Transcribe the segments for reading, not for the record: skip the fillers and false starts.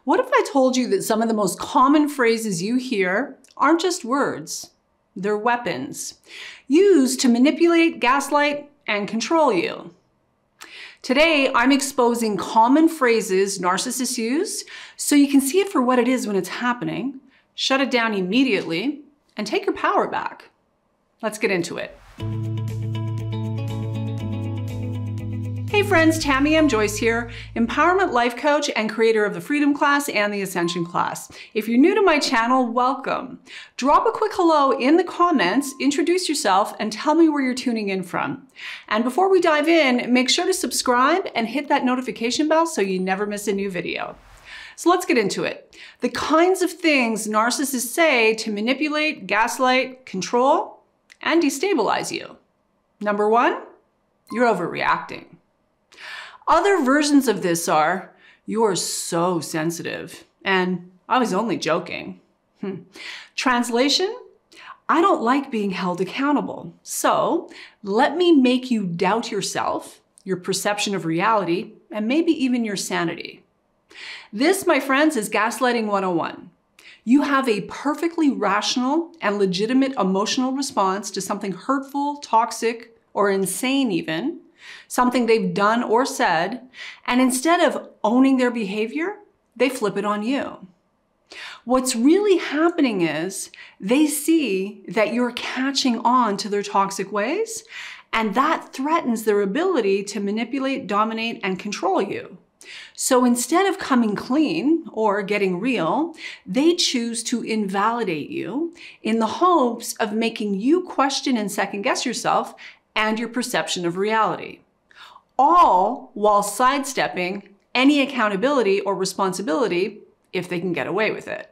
What if I told you that some of the most common phrases you hear aren't just words? They're weapons used to manipulate, gaslight, and control you. Today, I'm exposing common phrases narcissists use so you can see it for what it is when it's happening, shut it down immediately, and take your power back. Let's get into it. Hey friends, Tamie, I'm Joyce here, empowerment life coach and creator of the Freedom class and the Ascension class. If you're new to my channel, welcome. Drop a quick hello in the comments, introduce yourself, and tell me where you're tuning in from. And before we dive in, make sure to subscribe and hit that notification bell so you never miss a new video. So let's get into it. The kinds of things narcissists say to manipulate, gaslight, control, and destabilize you. Number one, you're overreacting. Other versions of this are, you're so sensitive, and I was only joking. Translation, I don't like being held accountable, so let me make you doubt yourself, your perception of reality, and maybe even your sanity. This, my friends, is gaslighting 101. You have a perfectly rational and legitimate emotional response to something hurtful, toxic, or insane even, something they've done or said, and instead of owning their behavior, they flip it on you. What's really happening is they see that you're catching on to their toxic ways, and that threatens their ability to manipulate, dominate, and control you. So instead of coming clean or getting real, they choose to invalidate you in the hopes of making you question and second guess yourself and your perception of reality, all while sidestepping any accountability or responsibility if they can get away with it.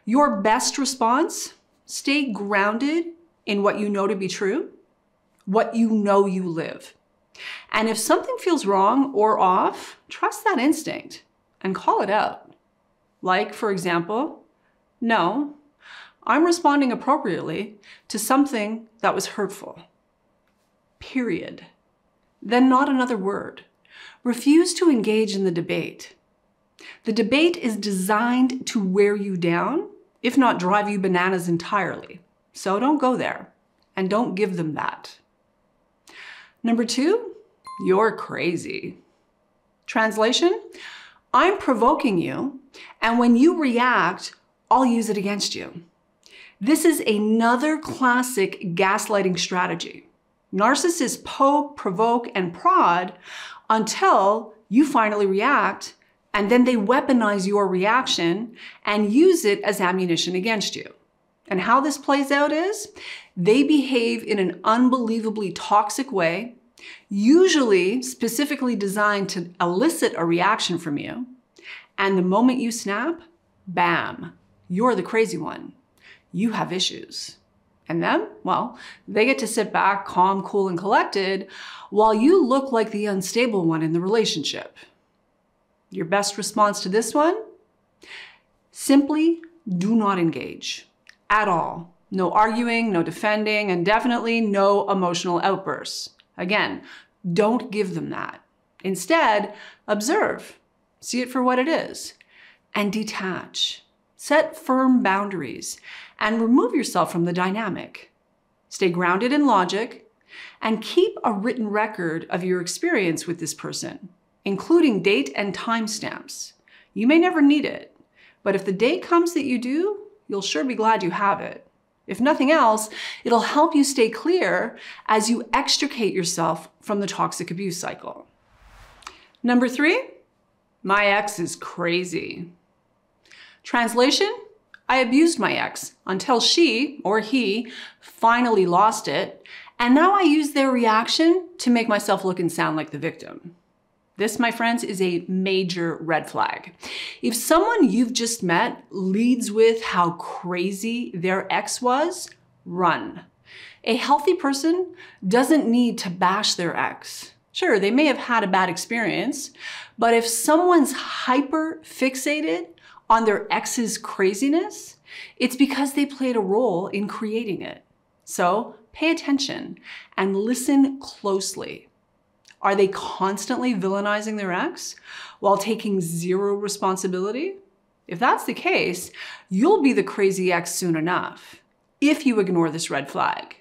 Your best response, stay grounded in what you know to be true, what you know you live. And if something feels wrong or off, trust that instinct and call it out. Like, for example, no, I'm responding appropriately to something that was hurtful. Period. Then not another word. Refuse to engage in the debate. The debate is designed to wear you down, if not drive you bananas entirely. So don't go there, and don't give them that. Number two, you're crazy. Translation, I'm provoking you, and when you react, I'll use it against you. This is another classic gaslighting strategy. Narcissists poke, provoke, and prod until you finally react, and then they weaponize your reaction and use it as ammunition against you. And how this plays out is, they behave in an unbelievably toxic way, usually specifically designed to elicit a reaction from you. And the moment you snap, bam, you're the crazy one. You have issues. And them, well, they get to sit back, calm, cool, and collected, while you look like the unstable one in the relationship. Your best response to this one? Simply do not engage at all. No arguing, no defending, and definitely no emotional outbursts. Again, don't give them that. Instead, observe, see it for what it is, and detach. Set firm boundaries and remove yourself from the dynamic. Stay grounded in logic and keep a written record of your experience with this person, including date and timestamps. You may never need it, but if the day comes that you do, you'll sure be glad you have it. If nothing else, it'll help you stay clear as you extricate yourself from the toxic abuse cycle. Number three, my ex is crazy. Translation, I abused my ex until she or he finally lost it, and now I use their reaction to make myself look and sound like the victim. This, my friends, is a major red flag. If someone you've just met leads with how crazy their ex was, run. A healthy person doesn't need to bash their ex. Sure, they may have had a bad experience, but if someone's hyper fixated on their ex's craziness, it's because they played a role in creating it. So pay attention and listen closely. Are they constantly villainizing their ex while taking zero responsibility? If that's the case, you'll be the crazy ex soon enough if you ignore this red flag.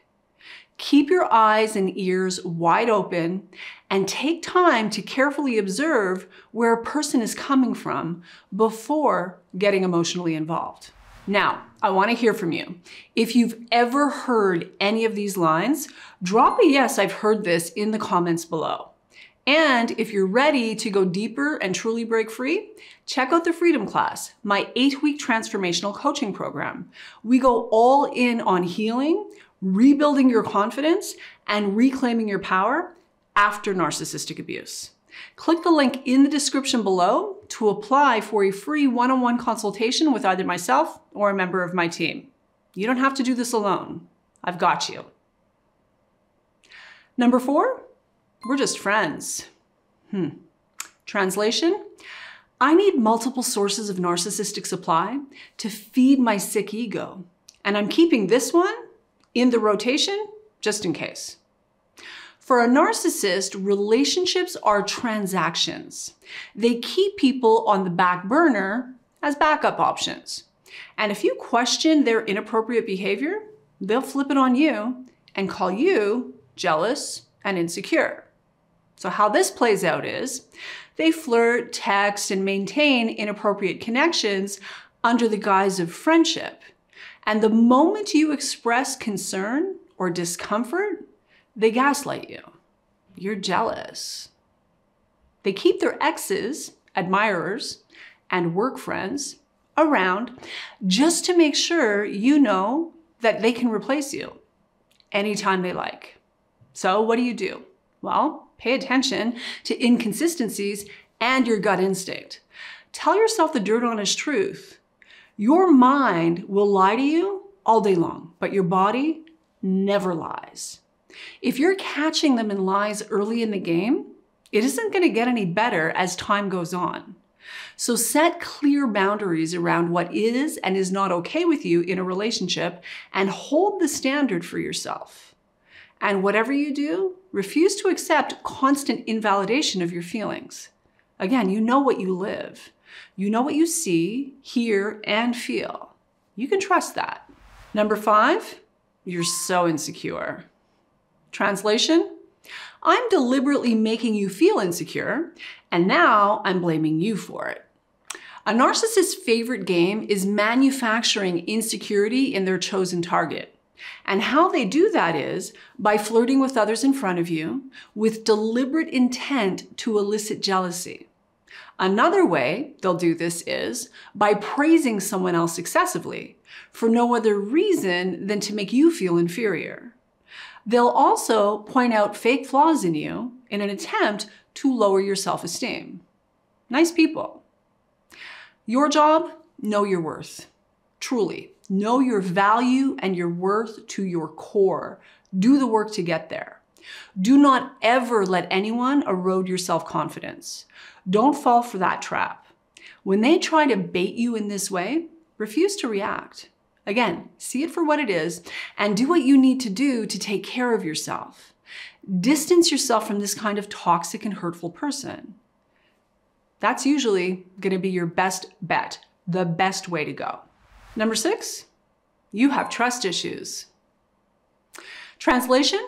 Keep your eyes and ears wide open and take time to carefully observe where a person is coming from before getting emotionally involved. Now, I want to hear from you. If you've ever heard any of these lines, drop a yes, I've heard this in the comments below. And if you're ready to go deeper and truly break free, check out the Freedom Class, my 8-week transformational coaching program. We go all in on healing, rebuilding your confidence, and reclaiming your power after narcissistic abuse. Click the link in the description below to apply for a free one-on-one consultation with either myself or a member of my team. You don't have to do this alone. I've got you. Number 4, we're just friends. Translation: I need multiple sources of narcissistic supply to feed my sick ego, and I'm keeping this one in the rotation just in case. For a narcissist, relationships are transactions. They keep people on the back burner as backup options. And if you question their inappropriate behavior, they'll flip it on you and call you jealous and insecure. So how this plays out is they flirt, text, and maintain inappropriate connections under the guise of friendship. And the moment you express concern or discomfort, they gaslight you. You're jealous. They keep their exes, admirers, and work friends around just to make sure you know that they can replace you anytime they like. So what do? Well, pay attention to inconsistencies and your gut instinct. Tell yourself the dirt honest truth. Your mind will lie to you all day long, but your body never lies. If you're catching them in lies early in the game, it isn't going to get any better as time goes on. So set clear boundaries around what is and is not okay with you in a relationship and hold the standard for yourself. And whatever you do, refuse to accept constant invalidation of your feelings. Again, you know what you live. You know what you see, hear, and feel. You can trust that. Number 5, you're so insecure. Translation: I'm deliberately making you feel insecure, and now I'm blaming you for it. A narcissist's favorite game is manufacturing insecurity in their chosen target. And how they do that is by flirting with others in front of you with deliberate intent to elicit jealousy. Another way they'll do this is by praising someone else excessively for no other reason than to make you feel inferior. They'll also point out fake flaws in you in an attempt to lower your self-esteem. Nice people. Your job: know your worth. Truly, know your value and your worth to your core. Do the work to get there. Do not ever let anyone erode your self-confidence. Don't fall for that trap. When they try to bait you in this way, refuse to react. Again, see it for what it is and do what you need to do to take care of yourself. Distance yourself from this kind of toxic and hurtful person. That's usually going to be your best bet, the best way to go. Number 6, you have trust issues. Translation: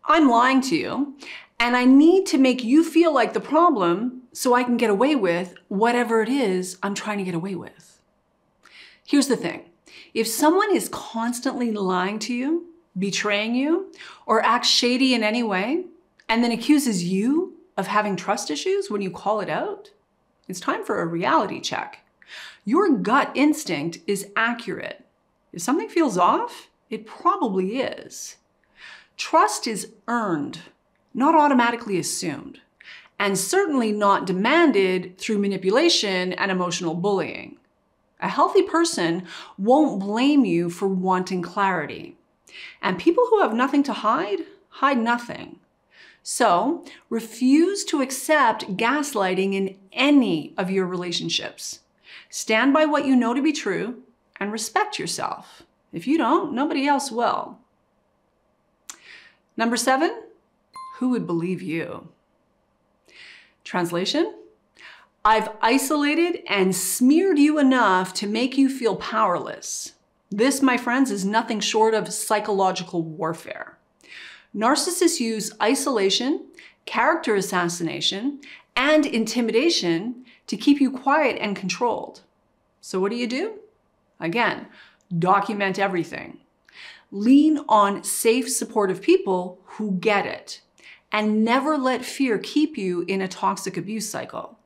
I'm lying to you, and I need to make you feel like the problem so I can get away with whatever it is I'm trying to get away with. Here's the thing. If someone is constantly lying to you, betraying you, or acts shady in any way, and then accuses you of having trust issues when you call it out, it's time for a reality check. Your gut instinct is accurate. If something feels off, it probably is. Trust is earned, not automatically assumed, and certainly not demanded through manipulation and emotional bullying. A healthy person won't blame you for wanting clarity. And people who have nothing to hide, hide nothing. So refuse to accept gaslighting in any of your relationships. Stand by what you know to be true and respect yourself. If you don't, nobody else will. Number 7, who would believe you? Translation? I've isolated and smeared you enough to make you feel powerless. This, my friends, is nothing short of psychological warfare. Narcissists use isolation, character assassination, and intimidation to keep you quiet and controlled. So what do? Again, document everything. Lean on safe, supportive people who get it, and never let fear keep you in a toxic abuse cycle.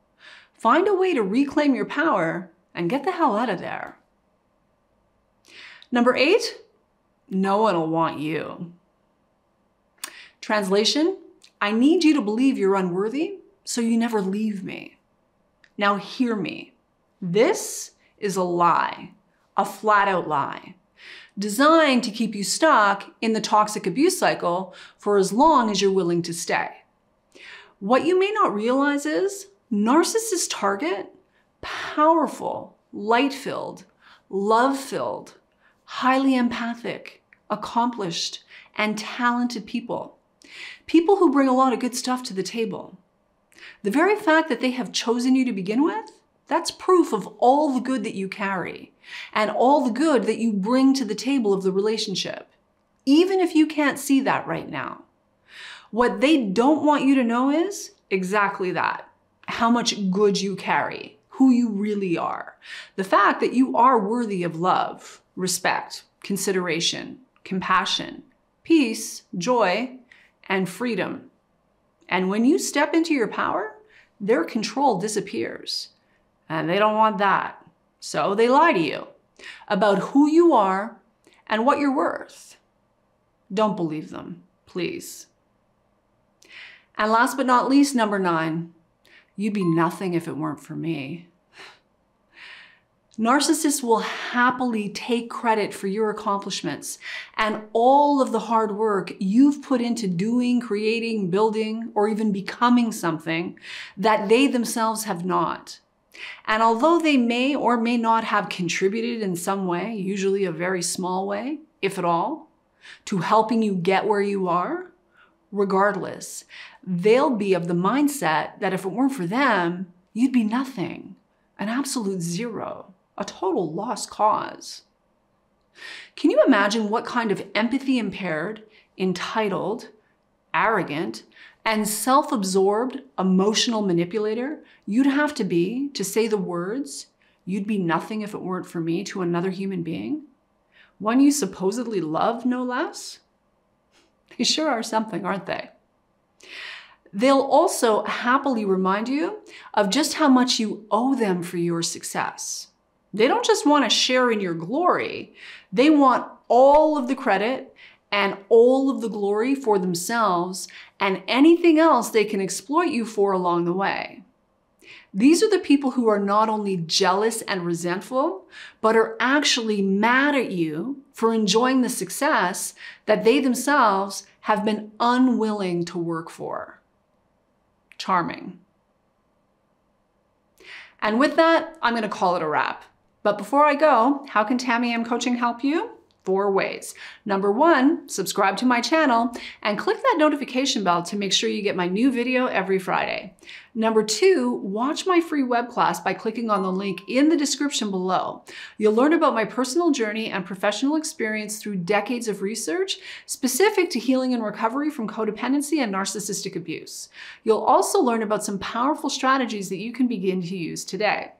Find a way to reclaim your power and get the hell out of there. Number 8, no one will want you. Translation, I need you to believe you're unworthy, so you never leave me. Now hear me. This is a lie, a flat-out lie, designed to keep you stuck in the toxic abuse cycle for as long as you're willing to stay. What you may not realize is narcissists target powerful, light-filled, love-filled, highly empathic, accomplished, and talented people. People who bring a lot of good stuff to the table. The very fact that they have chosen you to begin with, that's proof of all the good that you carry and all the good that you bring to the table of the relationship, even if you can't see that right now. What they don't want you to know is exactly that, how much good you carry, who you really are, the fact that you are worthy of love, respect, consideration, compassion, peace, joy, and freedom. And when you step into your power, their control disappears. And they don't want that. So they lie to you about who you are and what you're worth. Don't believe them, please. And last but not least, number 9, you'd be nothing if it weren't for me. Narcissists will happily take credit for your accomplishments and all of the hard work you've put into doing, creating, building, or even becoming something that they themselves have not. And although they may or may not have contributed in some way, usually a very small way, if at all, to helping you get where you are, regardless, they'll be of the mindset that if it weren't for them, you'd be nothing, an absolute zero, a total lost cause. Can you imagine what kind of empathy impaired, entitled, arrogant, and self-absorbed emotional manipulator you'd have to be to say the words, "You'd be nothing if it weren't for me," to another human being? One you supposedly love, no less? They sure are something, aren't they? They'll also happily remind you of just how much you owe them for your success. They don't just want to share in your glory. They want all of the credit and all of the glory for themselves and anything else they can exploit you for along the way. These are the people who are not only jealous and resentful, but are actually mad at you for enjoying the success that they themselves have been unwilling to work for. Charming. And with that, I'm going to call it a wrap. But before I go, how can Tamie M Coaching help you? 4 ways. Number 1, subscribe to my channel and click that notification bell to make sure you get my new video every Friday. Number 2, watch my free web class by clicking on the link in the description below. You'll learn about my personal journey and professional experience through decades of research specific to healing and recovery from codependency and narcissistic abuse. You'll also learn about some powerful strategies that you can begin to use today.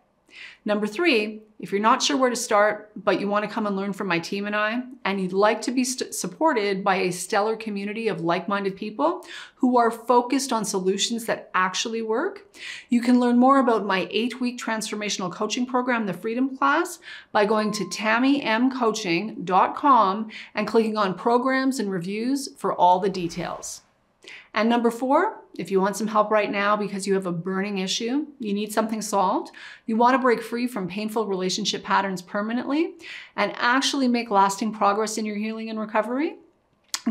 Number 3, if you're not sure where to start, but you want to come and learn from my team and I, and you'd like to be supported by a stellar community of like-minded people who are focused on solutions that actually work, you can learn more about my 8-week transformational coaching program, the Freedom Class, by going to TamieMCoaching.com and clicking on programs and reviews for all the details. And number 4, if you want some help right now because you have a burning issue, you need something solved, you want to break free from painful relationship patterns permanently and actually make lasting progress in your healing and recovery,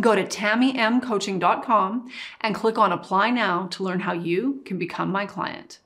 go to TamieMCoaching.com and click on Apply Now to learn how you can become my client.